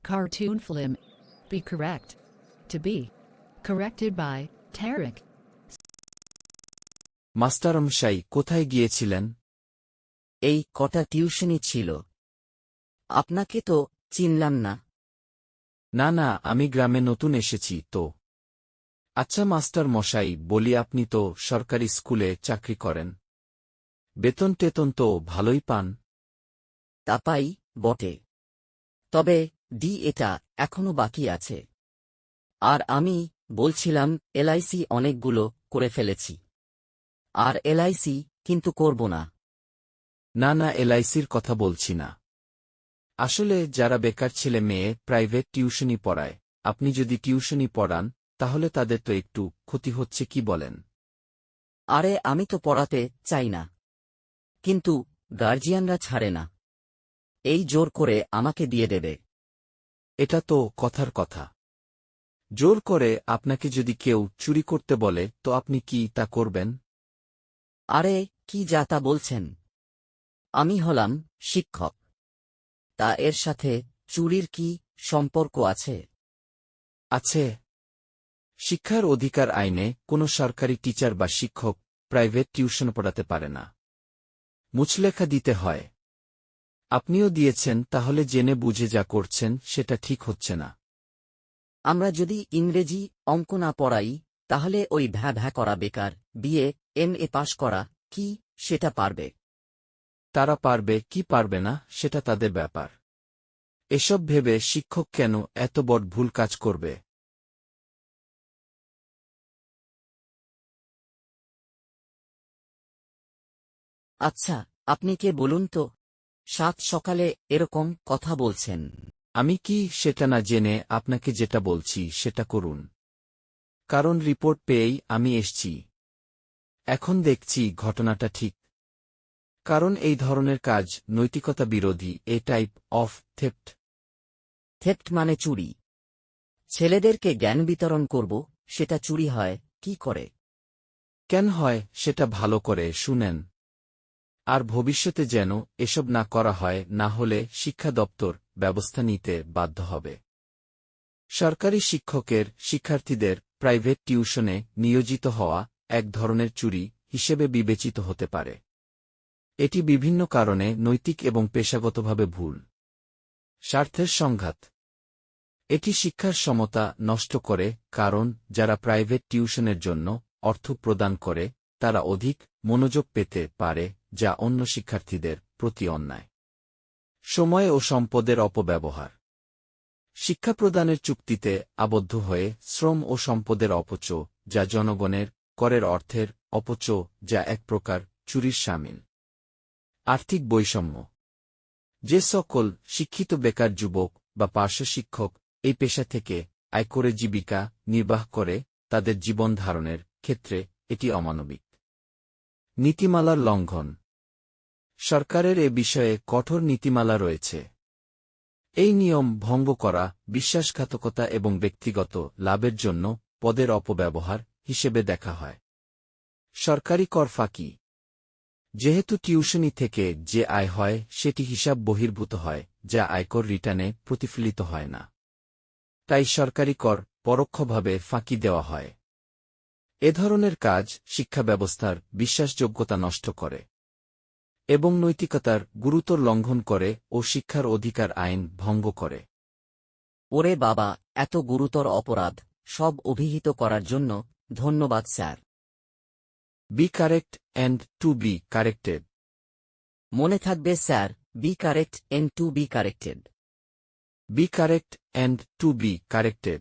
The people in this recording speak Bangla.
Cartoon film. Be correct. To be. Corrected by Tarek. মাস্টারমশাই কোথায় গিয়েছিলেন? এই কটা টিউশনি ছিল। আপনাকে তো চিনলাম না। না না, আমি গ্রামে নতুন এসেছি তো। আচ্ছা মাস্টার মশাই, বলি আপনি তো সরকারি স্কুলে চাকরি করেন, বেতন টেতন তো ভালোই পান। তা পাই বটে, তবে এটা এখনো বাকি আছে। আর আমি বলছিলাম এলআইসি অনেকগুলো করে ফেলেছি, আর এলআইসি কিন্তু করব না। না না, এলআইসির কথা বলছি না। আসলে যারা বেকার ছেলে মেয়ে প্রাইভেট টিউশনি পড়ায়, আপনি যদি টিউশনি পড়ান তাহলে তাদের তো একটু ক্ষতি হচ্ছে, কি বলেন? আরে আমি তো পড়াতে চাই না, কিন্তু গার্জিয়ানরা ছাড়ে না, এই জোর করে আমাকে দিয়ে দেবে। এটা তো কথার কথা। জোর করে আপনাকে যদি কেউ চুরি করতে বলে তো আপনি কি তা করবেন? আরে কি যা তা বলছেন? আমি হলাম শিক্ষক, তা এর সাথে চুরির কি সম্পর্ক আছে? আছে। শিক্ষার অধিকার আইনে কোনো সরকারি টিচার বা শিক্ষক প্রাইভেট টিউশন পড়াতে পারে না, মুচলেখা দিতে হয়। আপনিও দিয়েছেন, তাহলে জেনে বুঝে যা করছেন সেটা ঠিক হচ্ছে না। আমরা যদি ইংরেজি অঙ্ক না পড়াই তাহলে ওই ভ্যা ভ্যা করা বেকার বিএ এমএ পাশ করা কি সেটা পারবে? তারা পারবে কি পারবে না সেটা তাদের ব্যাপার। এসব ভেবে শিক্ষক কেন এত বড় ভুল কাজ করবে? আচ্ছা, আপনি কে বলুন তো, সাত সকালে এরকম কথা বলছেন? আমি কি সেটা না জেনে আপনাকে যেটা বলছি সেটা করুন। কারণ রিপোর্ট পেয়েই আমি এসছি। এখন দেখছি ঘটনাটা ঠিক। কারণ এই ধরনের কাজ নৈতিকতা বিরোধী, এ টাইপ অফ থেফট। থেফট মানে চুরি। ছেলেদেরকে জ্ঞান বিতরণ করব, সেটা চুরি হয় কি করে? কেন হয় সেটা ভালো করে শুনেন। আর ভবিষ্যতে যেন এসব না করা হয়, না হলে শিক্ষা দপ্তর ব্যবস্থা নিতে বাধ্য হবে। সরকারি শিক্ষকের শিক্ষার্থীদের প্রাইভেট টিউশনে নিয়োজিত হওয়া এক ধরনের চুরি হিসেবে বিবেচিত হতে পারে। এটি বিভিন্ন কারণে নৈতিক এবং পেশাগতভাবে ভুল। স্বার্থের সংঘাত। এটি শিক্ষার সমতা নষ্ট করে, কারণ যারা প্রাইভেট টিউশনের জন্য অর্থ প্রদান করে তারা অধিক মনোযোগ পেতে পারে, যা অন্য শিক্ষার্থীদের প্রতি অন্যায়। সময় ও সম্পদের অপব্যবহার। শিক্ষা প্রদানের চুক্তিতে আবদ্ধ হয়ে শ্রম ও সম্পদের অপচয়, যা জনগণের করের অর্থের অপচয়, যা এক প্রকার চুরির শামিল। আর্থিক বৈষম্য। যে সকল শিক্ষিত বেকার যুবক বা পার্শ্ব শিক্ষক এই পেশা থেকে আয় করে জীবিকা নির্বাহ করে, তাদের জীবন ধারণের ক্ষেত্রে এটি অমানবিক। নীতিমালার লঙ্ঘন। সরকারের এ বিষয়ে কঠোর নীতিমালা রয়েছে। এই নিয়ম ভঙ্গ করা বিশ্বাসঘাতকতা এবং ব্যক্তিগত লাভের জন্য পদের অপব্যবহার হিসেবে দেখা হয়। সরকারি কর ফাঁকি। যেহেতু টিউশনি থেকে যে আয় হয় সেটি হিসাব বহির্ভূত হয়, যা আয়কর রিটার্নে প্রতিফলিত হয় না। তাই সরকারি কর পরোক্ষভাবে ফাঁকি দেওয়া হয়। এ ধরনের কাজ শিক্ষা ব্যবস্থার বিশ্বাসযোগ্যতা নষ্ট করে এবং নৈতিকতার গুরুতর লঙ্ঘন করে ও শিক্ষার অধিকার আইন ভঙ্গ করে। ওরে বাবা, এত গুরুতর অপরাধ! সব অভিহিত করার জন্য ধন্যবাদ sir. Be correct and to be corrected. মনে থাকবে sir, be correct and to be corrected. Be correct and to be corrected.